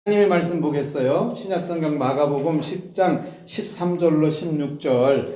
하나님의 말씀 보겠어요. 신약성경 마가복음 10장 13절로 16절.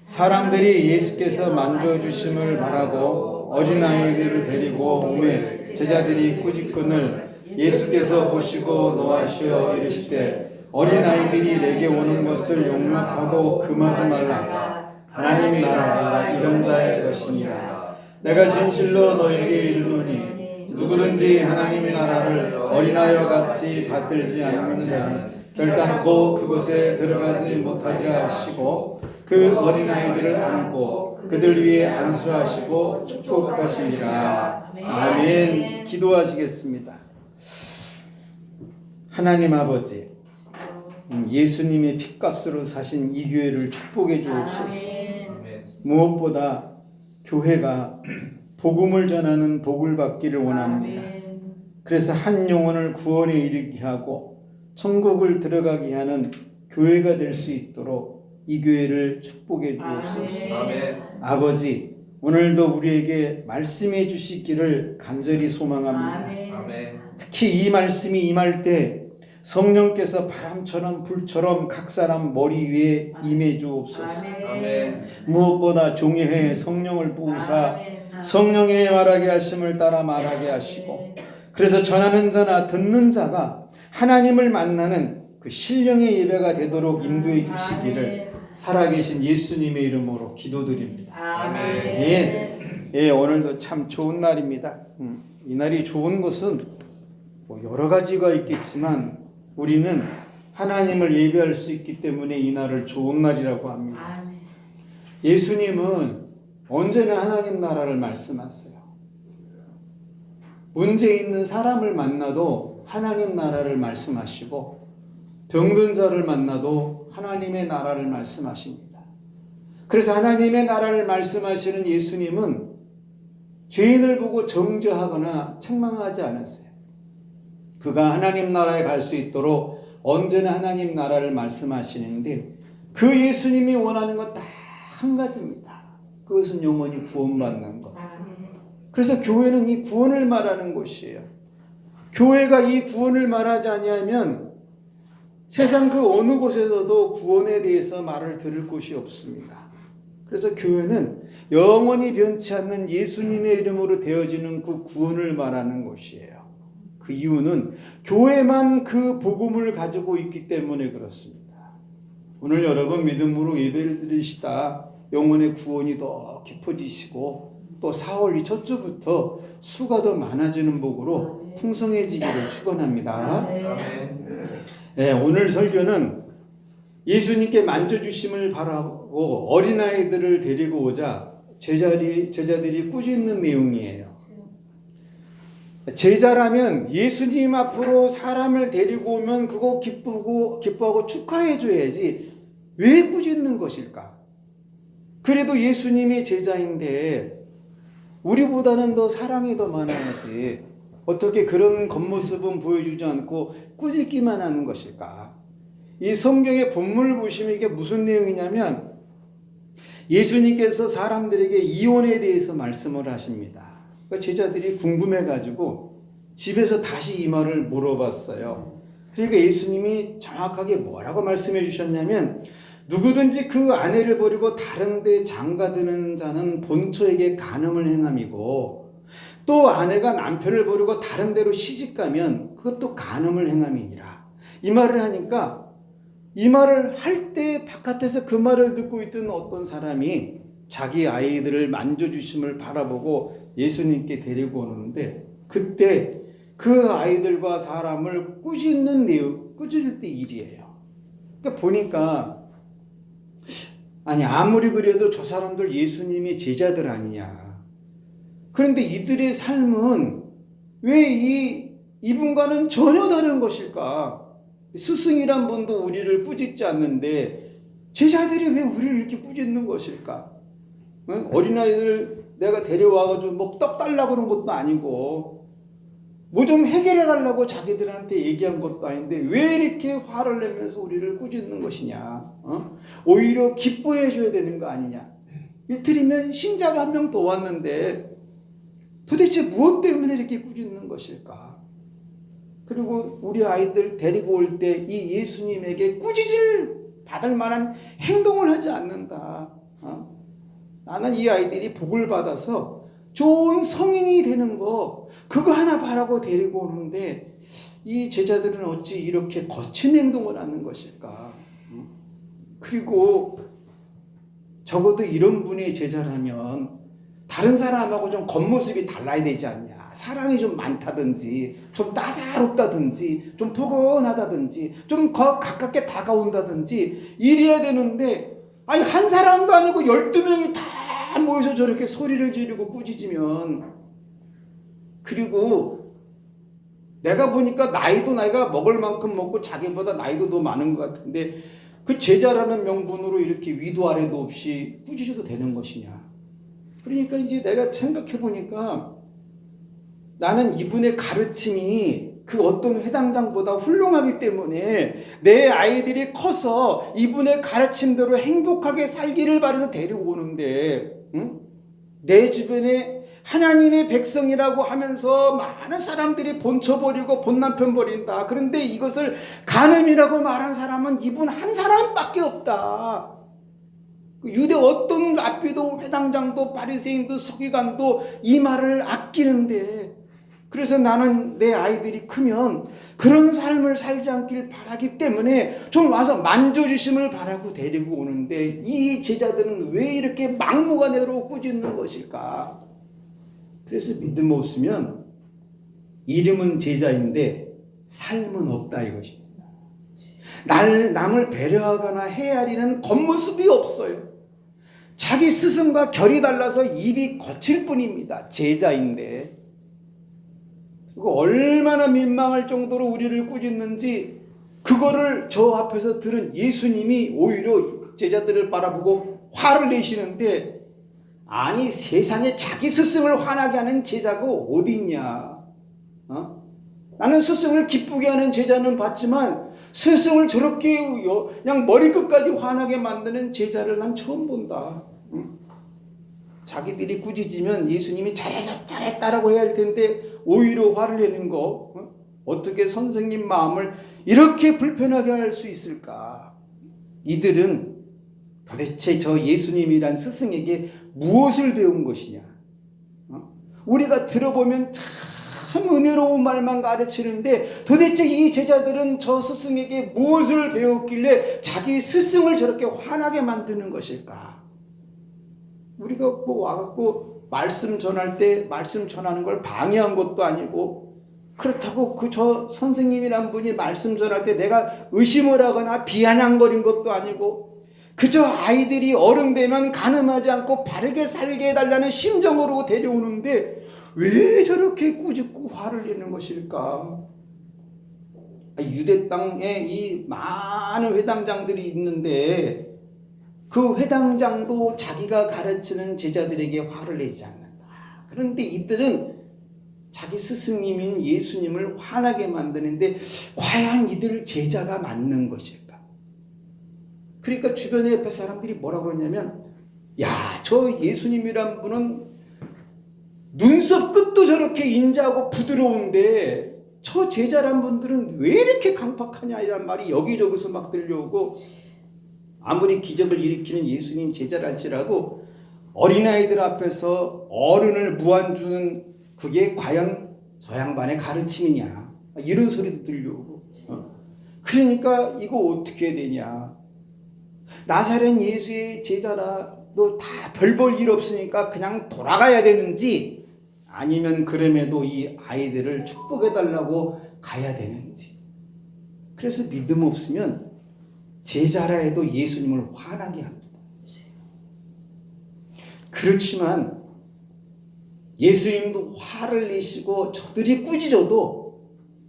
사람들이 예수께서 만져주심을 바라고 어린아이들을 데리고 오매 제자들이 꾸짖거늘 예수께서 보시고 노하시어 이르시되 어린아이들이 내게 오는 것을 용납하고 금하지 말라. 하나님 나라가 이런 자의 것이니라. 내가 진실로 너에게 이르노니 누구든지 하나님 나라를 어린아이와 같이 받들지 않는 자는 결단코 그곳에 들어가지 못하리라 하시고 그 어린아이들을 안고 그들 위에 안수하시고 축복하시리라. 아멘. 기도하시겠습니다. 하나님 아버지, 예수님의 핏값으로 사신 이 교회를 축복해 주옵소서. 무엇보다 교회가 복음을 전하는 복을 받기를 원합니다. 그래서 한 영혼을 구원에 이르게 하고 천국을 들어가게 하는 교회가 될 수 있도록 이 교회를 축복해 주옵소서. 아버지, 오늘도 우리에게 말씀해 주시기를 간절히 소망합니다. 특히 이 말씀이 임할 때 성령께서 바람처럼 불처럼 각 사람 머리 위에 임해 주옵소서. 무엇보다 종이회에 성령을 부으사 성령의 말하게 하심을 따라 말하게 하시고, 그래서 전하는 자나 듣는 자가 하나님을 만나는 그 신령의 예배가 되도록 인도해 주시기를 살아계신 예수님의 이름으로 기도드립니다. 아멘. 예, 오늘도 참 좋은 날입니다. 이 날이 좋은 것은 뭐 여러 가지가 있겠지만 우리는 하나님을 예배할 수 있기 때문에 이 날을 좋은 날이라고 합니다. 예수님은 언제나 하나님 나라를 말씀하세요. 문제 있는 사람을 만나도 하나님 나라를 말씀하시고 병든 자를 만나도 하나님의 나라를 말씀하십니다. 그래서 하나님의 나라를 말씀하시는 예수님은 죄인을 보고 정죄하거나 책망하지 않으세요. 그가 하나님 나라에 갈 수 있도록 언제나 하나님 나라를 말씀하시는데 그 예수님이 원하는 건 딱 한 가지입니다. 그것은 영원히 구원받는 것. 그래서 교회는 이 구원을 말하는 곳이에요. 교회가 이 구원을 말하지 아니하면 세상 그 어느 곳에서도 구원에 대해서 말을 들을 곳이 없습니다. 그래서 교회는 영원히 변치 않는 예수님의 이름으로 되어지는 그 구원을 말하는 곳이에요. 그 이유는 교회만 그 복음을 가지고 있기 때문에 그렇습니다. 오늘 여러분 믿음으로 예배를 드리시다 영혼의 구원이 더 깊어지시고 또 4월 첫 주부터 수가 더 많아지는 복으로 풍성해지기를 축원합니다. 네, 오늘 설교는 예수님께 만져주심을 바라고 어린아이들을 데리고 오자 제자들이 꾸짖는 내용이에요. 제자라면 예수님 앞으로 사람을 데리고 오면 그거 기뻐하고 축하해 줘야지 왜 꾸짖는 것일까? 그래도 예수님이 제자인데 우리보다는 더 사랑이 더 많아야지 어떻게 그런 겉모습은 보여주지 않고 꾸짖기만 하는 것일까? 이 성경의 본문을 보시면 이게 무슨 내용이냐면 예수님께서 사람들에게 이혼에 대해서 말씀을 하십니다. 그러니까 제자들이 궁금해가지고 집에서 다시 이 말을 물어봤어요. 그러니까 예수님이 정확하게 뭐라고 말씀해 주셨냐면 누구든지 그 아내를 버리고 다른 데 장가드는 자는 본처에게 간음을 행함이고 또 아내가 남편을 버리고 다른 데로 시집가면 그것도 간음을 행함이니라. 이 말을 하니까 이 말을 할 때 바깥에서 그 말을 듣고 있던 어떤 사람이 자기 아이들을 만져주심을 바라보고 예수님께 데리고 오는데 그때 그 아이들과 사람을 꾸짖을 때 일이에요. 그러니까 보니까 아니 아무리 그래도 저 사람들 예수님이 제자들 아니냐. 그런데 이들의 삶은 왜 이분과는 전혀 다른 것일까? 스승이란 분도 우리를 꾸짖지 않는데 제자들이 왜 우리를 이렇게 꾸짖는 것일까? 응? 어린아이들 내가 데려와가지고 뭐 떡 달라고 그런 것도 아니고 뭐 좀 해결해 달라고 자기들한테 얘기한 것도 아닌데 왜 이렇게 화를 내면서 우리를 꾸짖는 것이냐? 오히려 기뻐해 줘야 되는 거 아니냐? 이틀이면 신자가 한 명 더 왔는데 도대체 무엇 때문에 이렇게 꾸짖는 것일까? 그리고 우리 아이들 데리고 올 때 이 예수님에게 꾸짖을 받을 만한 행동을 하지 않는다. 나는 이 아이들이 복을 받아서 좋은 성인이 되는 거 그거 하나 바라고 데리고 오는데 이 제자들은 어찌 이렇게 거친 행동을 하는 것일까? 그리고 적어도 이런 분의 제자라면 다른 사람하고 좀 겉모습이 달라야 되지 않냐? 사랑이 좀 많다든지, 좀 따사롭다든지, 좀 포근하다든지, 좀 가깝게 다가온다든지 이래야 되는데, 아니 한 사람도 아니고 12명이 다 모여서 저렇게 소리를 지르고 꾸짖으면, 그리고 내가 보니까 나이가 먹을 만큼 먹고 자기보다 나이도 더 많은 것 같은데 그 제자라는 명분으로 이렇게 위도 아래도 없이 꾸짖어도 되는 것이냐? 그러니까 이제 내가 생각해 보니까 나는 이분의 가르침이 그 어떤 회당장보다 훌륭하기 때문에 내 아이들이 커서 이분의 가르침대로 행복하게 살기를 바라서 데리고 오는데, 내 주변에 하나님의 백성이라고 하면서 많은 사람들이 본처버리고 본남편 버린다. 그런데 이것을 간음이라고 말한 사람은 이분 한 사람밖에 없다. 유대 어떤 랍비도 회당장도 바리새인도 서기관도 이 말을 아끼는데, 그래서 나는 내 아이들이 크면 그런 삶을 살지 않길 바라기 때문에 좀 와서 만져주심을 바라고 데리고 오는데 이 제자들은 왜 이렇게 막무가내로 꾸짖는 것일까? 그래서 믿음 없으면 이름은 제자인데 삶은 없다 이것입니다. 남을 배려하거나 헤아리는 겉모습이 없어요. 자기 스승과 결이 달라서 입이 거칠 뿐입니다. 제자인데. 그리고 얼마나 민망할 정도로 우리를 꾸짖는지 그거를 저 앞에서 들은 예수님이 오히려 제자들을 바라보고 화를 내시는데, 아니 세상에 자기 스승을 화나게 하는 제자가 어디 있냐? 나는 스승을 기쁘게 하는 제자는 봤지만 스승을 저렇게 그냥 머리끝까지 화나게 만드는 제자를 난 처음 본다. 자기들이 꾸짖으면 예수님이 잘했다라고 해야 할 텐데 오히려 화를 내는 거, 어떻게 선생님 마음을 이렇게 불편하게 할 수 있을까? 이들은 도대체 저 예수님이란 스승에게 무엇을 배운 것이냐? 우리가 들어보면 참 은혜로운 말만 가르치는데 도대체 이 제자들은 저 스승에게 무엇을 배웠길래 자기 스승을 저렇게 화나게 만드는 것일까? 우리가 뭐 와갖고 말씀 전할 때 말씀 전하는 걸 방해한 것도 아니고, 그렇다고 그 저 선생님이란 분이 말씀 전할 때 내가 의심을 하거나 비아냥거린 것도 아니고, 그저 아이들이 어른 되면 간음하지 않고 바르게 살게 해달라는 심정으로 데려오는데 왜 저렇게 꾸짖고 화를 내는 것일까? 유대 땅에 이 많은 회당장들이 있는데 그 회당장도 자기가 가르치는 제자들에게 화를 내지 않는다. 그런데 이들은 자기 스승님인 예수님을 화나게 만드는데 과연 이들 제자가 맞는 것일까? 그러니까 주변에 옆에 사람들이 뭐라고 그러냐면, 야, 저 예수님이란 분은 눈썹 끝도 저렇게 인자하고 부드러운데 저 제자란 분들은 왜 이렇게 강팍하냐 이란 말이 여기저기서 막 들려오고, 아무리 기적을 일으키는 예수님 제자랄지라도 어린아이들 앞에서 어른을 무안주는 그게 과연 저 양반의 가르침이냐 이런 소리도 들려오고, 그러니까 이거 어떻게 해야 되냐? 나사렛 예수의 제자라 너 다 별 볼 일 없으니까 그냥 돌아가야 되는지, 아니면 그럼에도 이 아이들을 축복해달라고 가야 되는지. 그래서 믿음 없으면 제자라 해도 예수님을 화나게 합니다. 그렇지만 예수님도 화를 내시고 저들이 꾸짖어도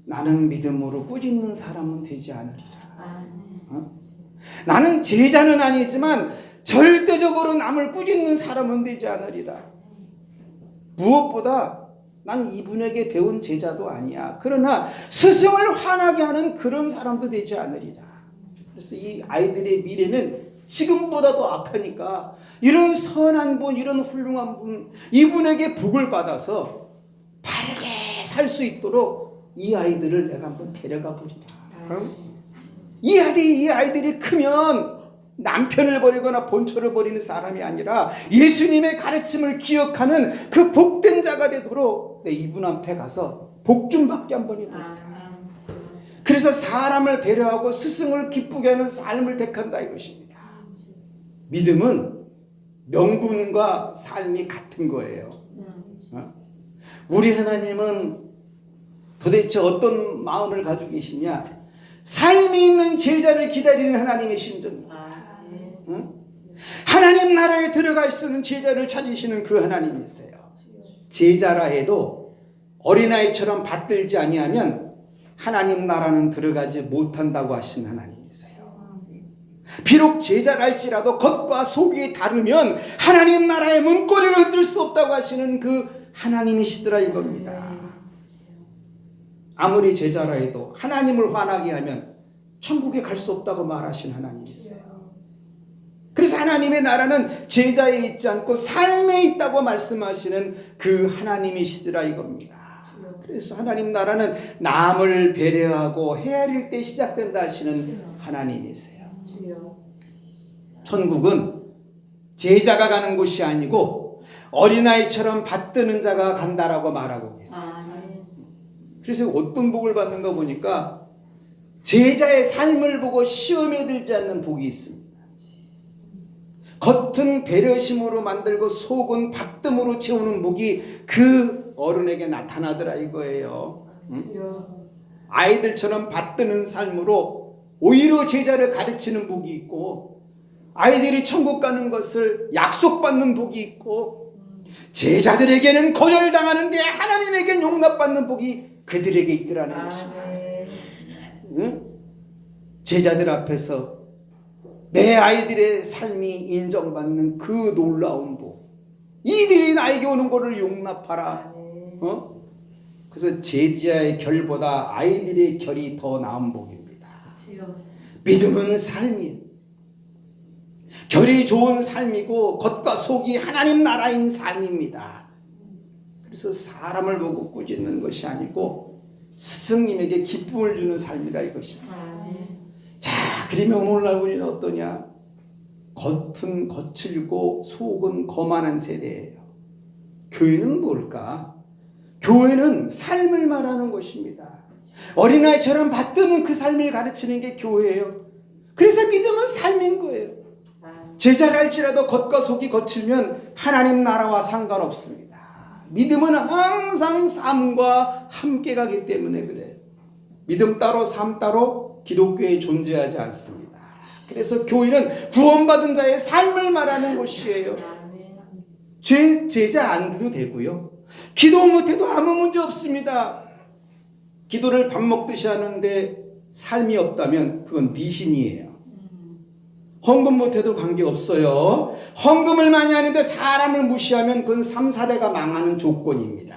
나는 믿음으로 꾸짖는 사람은 되지 않으리라. 나는 제자는 아니지만 절대적으로 남을 꾸짖는 사람은 되지 않으리라. 무엇보다 난 이분에게 배운 제자도 아니야. 그러나 스승을 화나게 하는 그런 사람도 되지 않으리라. 그래서 이 아이들의 미래는 지금보다도 악하니까 이런 선한 분, 이런 훌륭한 분, 이분에게 복을 받아서 바르게 살 수 있도록 이 아이들을 내가 한번 데려가 보리라. 이 아이들이 크면 남편을 버리거나 본처를 버리는 사람이 아니라 예수님의 가르침을 기억하는 그 복된 자가 되도록 내 이분 앞에 가서 복 좀 받게 한번 해보리라. 그래서 사람을 배려하고 스승을 기쁘게 하는 삶을 택한다 이것입니다. 믿음은 명분과 삶이 같은 거예요. 우리 하나님은 도대체 어떤 마음을 가지고 계시냐? 삶이 있는 제자를 기다리는 하나님이신 분. 하나님 나라에 들어갈 수 있는 제자를 찾으시는 그 하나님이세요. 제자라 해도 어린아이처럼 받들지 아니하면 하나님 나라는 들어가지 못한다고 하신 하나님이세요. 비록 제자랄지라도 겉과 속이 다르면 하나님 나라의 문고리를 흔들 수 없다고 하시는 그 하나님이시더라 이겁니다. 아무리 제자라 해도 하나님을 화나게 하면 천국에 갈 수 없다고 말하신 하나님이세요. 그래서 하나님의 나라는 제자에 있지 않고 삶에 있다고 말씀하시는 그 하나님이시더라 이겁니다. 그래서 하나님 나라는 남을 배려하고 헤아릴 때 시작된다 하시는 하나님이세요. 천국은 제자가 가는 곳이 아니고 어린아이처럼 받드는 자가 간다라고 말하고 계세요. 그래서 어떤 복을 받는가 보니까 제자의 삶을 보고 시험에 들지 않는 복이 있습니다. 겉은 배려심으로 만들고 속은 받듦으로 채우는 복이 그 어른에게 나타나더라 이거예요. 아이들처럼 받드는 삶으로 오히려 제자를 가르치는 복이 있고, 아이들이 천국 가는 것을 약속받는 복이 있고, 제자들에게는 거절당하는데 하나님에게는 용납받는 복이 그들에게 있더라는 것입니다. 응? 제자들 앞에서 내 아이들의 삶이 인정받는 그 놀라운 복, 이들이 나에게 오는 것을 용납하라. 그래서 제자의 결보다 아이들의 결이 더 나은 복입니다. 믿음은 삶이에요. 결이 좋은 삶이고 겉과 속이 하나님 나라인 삶입니다. 그래서 사람을 보고 꾸짖는 것이 아니고 스승님에게 기쁨을 주는 삶이다 이것입니다. 자, 그러면 오늘날 우리는 어떠냐? 겉은 거칠고 속은 거만한 세대예요. 교회는 뭘까? 교회는 삶을 말하는 것입니다. 어린아이처럼 받드는 그 삶을 가르치는 게 교회예요. 그래서 믿음은 삶인 거예요. 제자랄지라도 겉과 속이 거칠면 하나님 나라와 상관없습니다. 믿음은 항상 삶과 함께 가기 때문에 그래요. 믿음 따로 삶 따로 기독교에 존재하지 않습니다. 그래서 교회는 구원받은 자의 삶을 말하는 곳이에요. 제자 안 돼도 되고요. 기도 못해도 아무 문제 없습니다. 기도를 밥 먹듯이 하는데 삶이 없다면 그건 미신이에요. 헌금 못해도 관계없어요. 헌금을 많이 하는데 사람을 무시하면 그건 3, 4대가 망하는 조건입니다.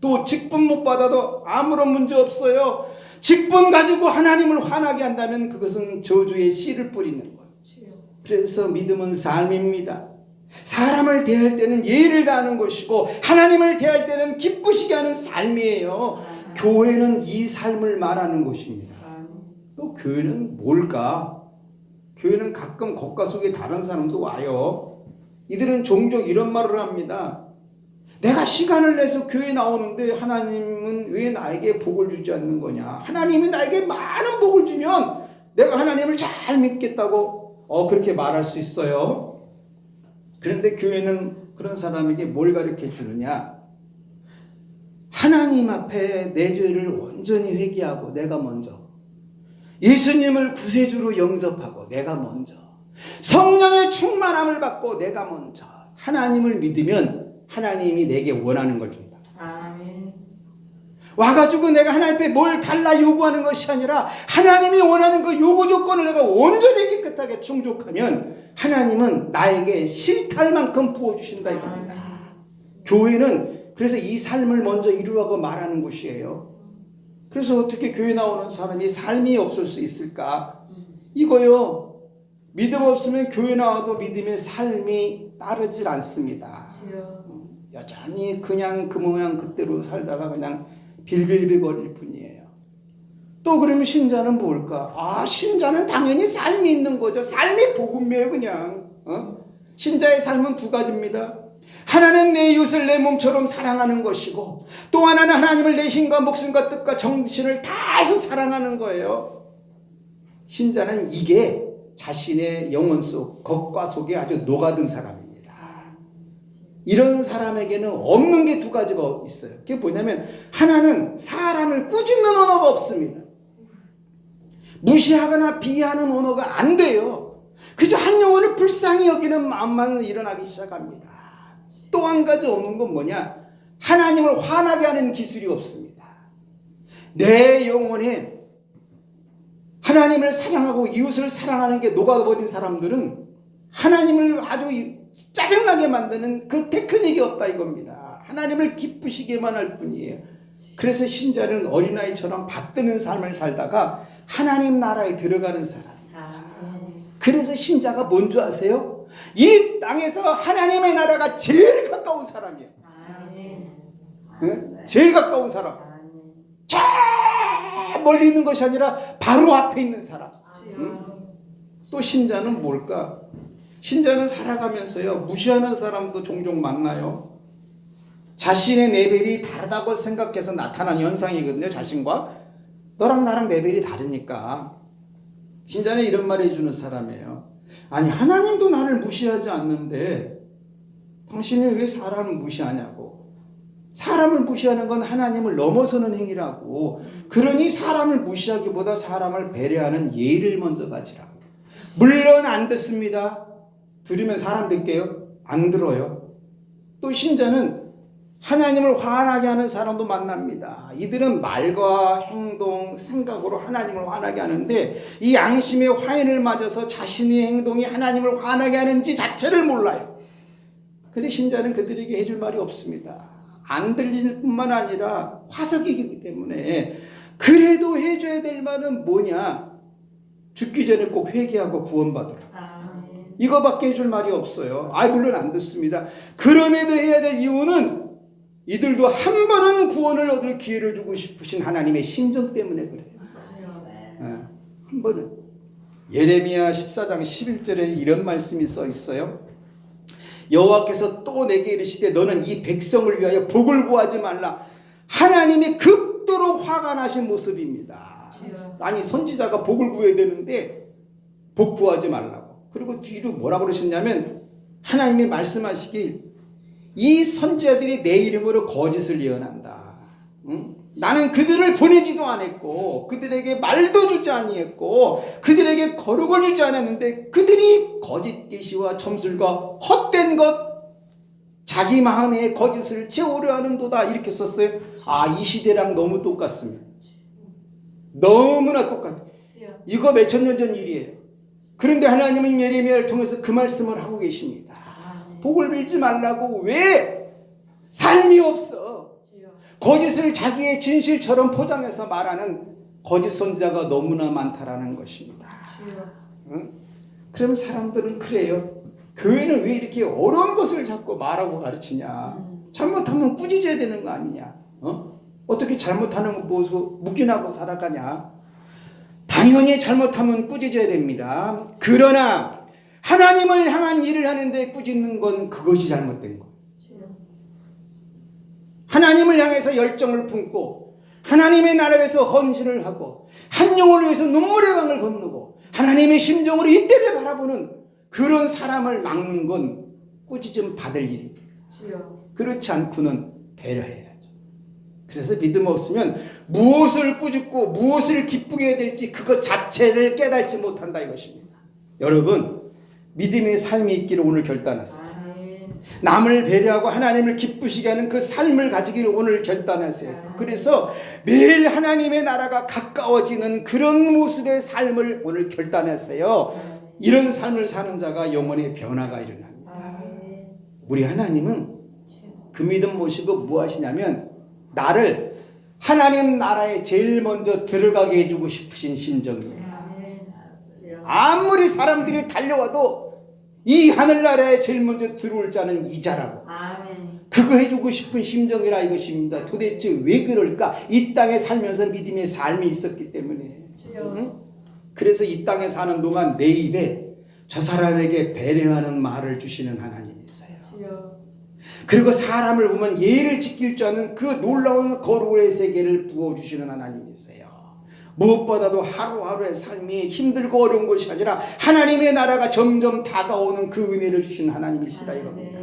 또 직분 못 받아도 아무런 문제 없어요. 직분 가지고 하나님을 화나게 한다면 그것은 저주의 씨를 뿌리는 거예요. 그래서 믿음은 삶입니다. 사람을 대할 때는 예의를 다하는 것이고 하나님을 대할 때는 기쁘시게 하는 삶이에요. 교회는 이 삶을 말하는 것입니다. 또 교회는 뭘까? 교회는 가끔 겉과 속에 다른 사람도 와요. 이들은 종종 이런 말을 합니다. 내가 시간을 내서 교회 나오는데 하나님은 왜 나에게 복을 주지 않는 거냐? 하나님이 나에게 많은 복을 주면 내가 하나님을 잘 믿겠다고 그렇게 말할 수 있어요. 그런데 교회는 그런 사람에게 뭘 가르쳐 주느냐? 하나님 앞에 내 죄를 온전히 회개하고 내가 먼저, 예수님을 구세주로 영접하고 내가 먼저, 성령의 충만함을 받고 내가 먼저 하나님을 믿으면 하나님이 내게 원하는 걸 준다. 아멘. 와가지고 내가 하나님 앞에 뭘 달라 요구하는 것이 아니라 하나님이 원하는 그 요구 조건을 내가 온전히 깨끗하게 충족하면 하나님은 나에게 싫다할 만큼 부어주신다 이겁니다. 교회는 그래서 이 삶을 먼저 이루라고 말하는 곳이에요. 그래서 어떻게 교회 나오는 사람이 삶이 없을 수 있을까? 이거요. 믿음 없으면 교회 나와도 믿음의 삶이 따르질 않습니다. 여전히 그냥 그 모양 그대로 살다가 그냥 빌빌비거릴 뿐이에요. 또 그러면 신자는 뭘까? 신자는 당연히 삶이 있는 거죠. 삶이 복음이에요, 그냥. 신자의 삶은 두 가지입니다. 하나는 내 이웃을 내 몸처럼 사랑하는 것이고, 또 하나는 하나님을 내 힘과 목숨과 뜻과 정신을 다해서 사랑하는 거예요. 신자는 이게 자신의 영혼 속, 겉과 속에 아주 녹아든 사람입니다. 이런 사람에게는 없는 게 두 가지가 있어요. 그게 뭐냐면, 하나는 사람을 꾸짖는 언어가 없습니다. 무시하거나 비하하는 언어가 안 돼요. 그저 한 영혼을 불쌍히 여기는 마음만 일어나기 시작합니다. 또 한 가지 없는 건 뭐냐? 하나님을 화나게 하는 기술이 없습니다. 내 영혼에 하나님을 사랑하고 이웃을 사랑하는 게 녹아버린 사람들은 하나님을 아주 짜증나게 만드는 그 테크닉이 없다 이겁니다. 하나님을 기쁘시게만 할 뿐이에요. 그래서 신자는 어린아이처럼 받드는 삶을 살다가 하나님 나라에 들어가는 사람입니다. 그래서 신자가 뭔 줄 아세요? 이 땅에서 하나님의 나라가 제일 가까운 사람이에요. 네? 제일 가까운 사람. 저 멀리 있는 것이 아니라 바로 앞에 있는 사람. 또 신자는 뭘까? 신자는 살아가면서요, 무시하는 사람도 종종 만나요. 자신의 레벨이 다르다고 생각해서 나타난 현상이거든요. 자신과 너랑 나랑 레벨이 다르니까. 신자는 이런 말 해주는 사람이에요. 아니, 하나님도 나를 무시하지 않는데 당신이 왜 사람을 무시하냐고. 사람을 무시하는 건 하나님을 넘어서는 행위라고. 그러니 사람을 무시하기보다 사람을 배려하는 예의를 먼저 가지라고. 물론 안 듣습니다. 들으면 사람 될게요? 안 들어요. 또 신자는 하나님을 화나게 하는 사람도 만납니다. 이들은 말과 행동, 생각으로 하나님을 화나게 하는데 이 양심의 화인을 맞아서 자신의 행동이 하나님을 화나게 하는지 자체를 몰라요. 그런데 신자는 그들에게 해줄 말이 없습니다. 안 들릴 뿐만 아니라 화석이기 때문에 그래도 해줘야 될 말은 뭐냐? 죽기 전에 꼭 회개하고 구원받으라. 이거밖에 해줄 말이 없어요. 물론 안 듣습니다. 그럼에도 해야 될 이유는 이들도 한 번은 구원을 얻을 기회를 주고 싶으신 하나님의 심정 때문에 그래요. 한 번은. 예레미야 14장 11절에 이런 말씀이 써 있어요. 여호와께서 또 내게 이르시되 너는 이 백성을 위하여 복을 구하지 말라. 하나님이 극도로 화가 나신 모습입니다. 아니, 선지자가 복을 구해야 되는데 복 구하지 말라고. 그리고 뒤로 뭐라 그러셨냐면 하나님이 말씀하시길 이 선지자들이 내 이름으로 거짓을 예언한다. 나는 그들을 보내지도 않았고 그들에게 말도 주지 아니했고 그들에게 거룩을 주지 않았는데 그들이 거짓 계시와 점술과 헛된 것 자기 마음에 거짓을 채우려 하는도다 이렇게 썼어요. 이 시대랑 너무 똑같습니다. 너무나 똑같아요. 이거 몇천 년 전 일이에요. 그런데 하나님은 예레미야를 통해서 그 말씀을 하고 계십니다. 복을 빌지 말라고. 왜? 삶이 없어. 거짓을 자기의 진실처럼 포장해서 말하는 거짓 선지자가 너무나 많다라는 것입니다. 그러면 사람들은 그래요. 교회는 왜 이렇게 어려운 것을 자꾸 말하고 가르치냐. 잘못하면 꾸짖어야 되는 거 아니냐. 어떻게 잘못하는 거 보고 묵인하고 살아가냐. 당연히 잘못하면 꾸짖어야 됩니다. 그러나 하나님을 향한 일을 하는데 꾸짖는 건 그것이 잘못된 거예요. 하나님을 향해서 열정을 품고 하나님의 나라를 위해서 헌신을 하고 한 영혼을 위해서 눈물의 강을 건너고 하나님의 심정으로 이때를 바라보는 그런 사람을 막는 건 꾸짖음 받을 일입니다. 그렇지 않고는 배려해야죠. 그래서 믿음 없으면 무엇을 꾸짖고 무엇을 기쁘게 해야 될지 그것 자체를 깨달지 못한다 이것입니다. 여러분, 믿음의 삶이 있기를 오늘 결단하세요. 남을 배려하고 하나님을 기쁘시게 하는 그 삶을 가지기를 오늘 결단하세요. 그래서 매일 하나님의 나라가 가까워지는 그런 모습의 삶을 오늘 결단하세요. 이런 삶을 사는 자가 영혼의 변화가 일어납니다. 우리 하나님은 그 믿음 모시고 뭐 하시냐면 나를 하나님 나라에 제일 먼저 들어가게 해주고 싶으신 심정이에요. 아무리 사람들이 달려와도 이 하늘나라에 제일 먼저 들어올 자는 이자라고. 그거 해주고 싶은 심정이라 이것입니다. 도대체 왜 그럴까? 이 땅에 살면서 믿음의 삶이 있었기 때문에. 응? 그래서 이 땅에 사는 동안 내 입에 저 사람에게 배려하는 말을 주시는 하나님이 있어요. 그리고 사람을 보면 예를 지킬 줄 아는 그 놀라운 거룩의 세계를 부어주시는 하나님이 있어요. 무엇보다도 하루하루의 삶이 힘들고 어려운 것이 아니라 하나님의 나라가 점점 다가오는 그 은혜를 주신 하나님이시라 이겁니다.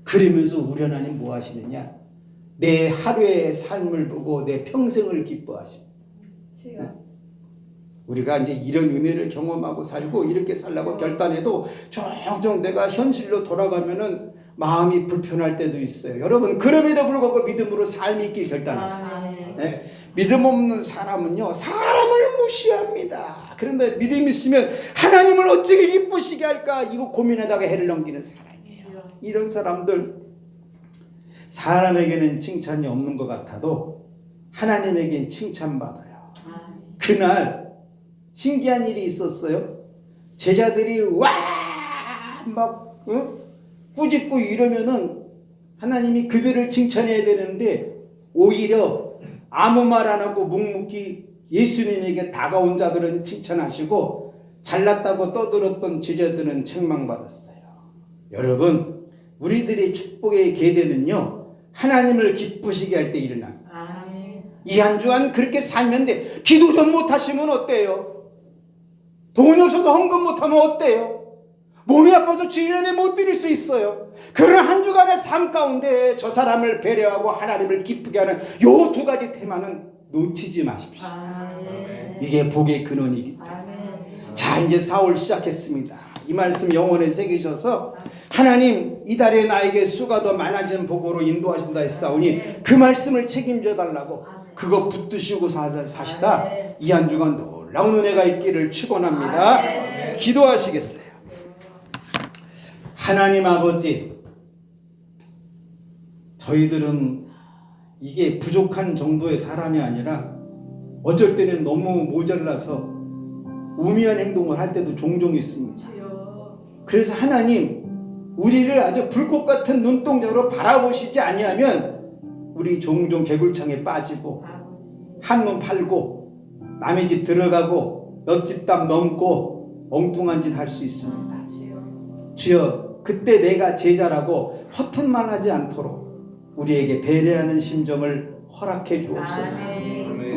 그러면서 우리 하나님 뭐 하시느냐? 내 하루의 삶을 보고 내 평생을 기뻐하십니다. 우리가 이제 이런 은혜를 경험하고 살고 이렇게 살라고 결단해도 종종 내가 현실로 돌아가면은 마음이 불편할 때도 있어요. 여러분, 그럼에도 불구하고 믿음으로 삶이 있길 결단했어요. 네? 믿음 없는 사람은요, 사람을 무시합니다. 그런데 믿음 있으면 하나님을 어떻게 기쁘시게 할까 이거 고민하다가 해를 넘기는 사람이에요. 이런 사람들, 사람에게는 칭찬이 없는 것 같아도 하나님에겐 칭찬받아요. 그날 신기한 일이 있었어요. 제자들이 막 꾸짖고 이러면은 하나님이 그들을 칭찬해야 되는데 오히려 아무 말 안 하고 묵묵히 예수님에게 다가온 자들은 칭찬하시고 잘났다고 떠들었던 제자들은 책망받았어요. 여러분, 우리들의 축복의 계대는요, 하나님을 기쁘시게 할 때 일어납니다. 이 한 주간 그렇게 살면 돼. 기도 좀 못하시면 어때요? 돈이 없어서 헌금 못하면 어때요? 몸이 아파서 주일 예배 못 드릴 수 있어요. 그런 한 주간의 삶 가운데 저 사람을 배려하고 하나님을 기쁘게 하는 요 두 가지 테마는 놓치지 마십시오. 이게 복의 근원이기 때문에. 자, 이제 4월 시작했습니다. 이 말씀 영혼에 새기셔서 하나님 이달에 나에게 수가 더 많아진 복으로 인도하신다 했사오니 그 말씀을 책임져 달라고 그거 붙드시고 사시다 이 한 주간 놀라운 은혜가 있기를 축원합니다. 기도하시겠어요? 하나님 아버지, 저희들은 이게 부족한 정도의 사람이 아니라 어쩔 때는 너무 모자라서 우미한 행동을 할 때도 종종 있습니다. 그래서 하나님, 우리를 아주 불꽃 같은 눈동자로 바라보시지 아니하면 우리 종종 개굴창에 빠지고 한눈 팔고 남의 집 들어가고 옆집 담 넘고 엉뚱한 짓 할 수 있습니다. 주여, 그때 내가 제자라고 허튼 말 하지 않도록 우리에게 배려하는 심정을 허락해 주옵소서.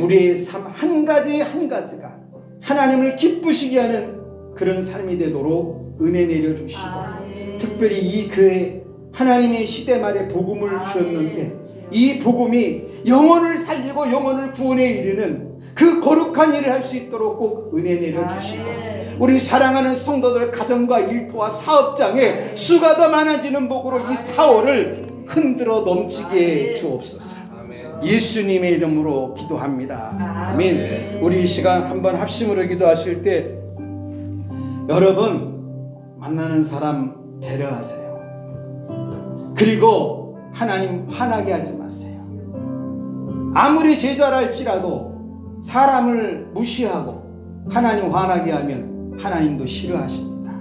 우리의 삶 한 가지 한 가지가 하나님을 기쁘시게 하는 그런 삶이 되도록 은혜 내려주시고, 특별히 이 교회 하나님의 시대 말에 복음을 주셨는데 이 복음이 영혼을 살리고 영혼을 구원에 이르는 그 거룩한 일을 할 수 있도록 꼭 은혜 내려주시고, 우리 사랑하는 성도들 가정과 일터와 사업장에 수가 더 많아지는 복으로 이 4월을 흔들어 넘치게 주옵소서. 예수님의 이름으로 기도합니다. 아멘. 우리 이 시간 한번 합심으로 기도하실 때 여러분, 만나는 사람 배려하세요. 그리고 하나님 화나게 하지 마세요. 아무리 제자라 할지라도 사람을 무시하고 하나님 화나게 하면 하나님도 싫어하십니다.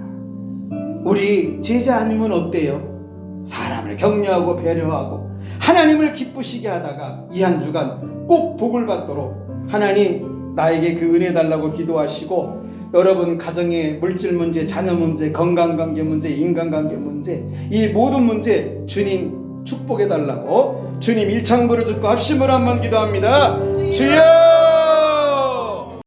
우리 제자 아니면 어때요? 사람을 격려하고 배려하고 하나님을 기쁘시게 하다가 이 한 주간 꼭 복을 받도록 하나님 나에게 그 은혜 달라고 기도하시고, 여러분 가정의 물질 문제, 자녀 문제, 건강관계 문제, 인간관계 문제, 이 모든 문제 주님 축복해 달라고 주님 일창부를 듣고 합심을 한번 기도합니다. 주여!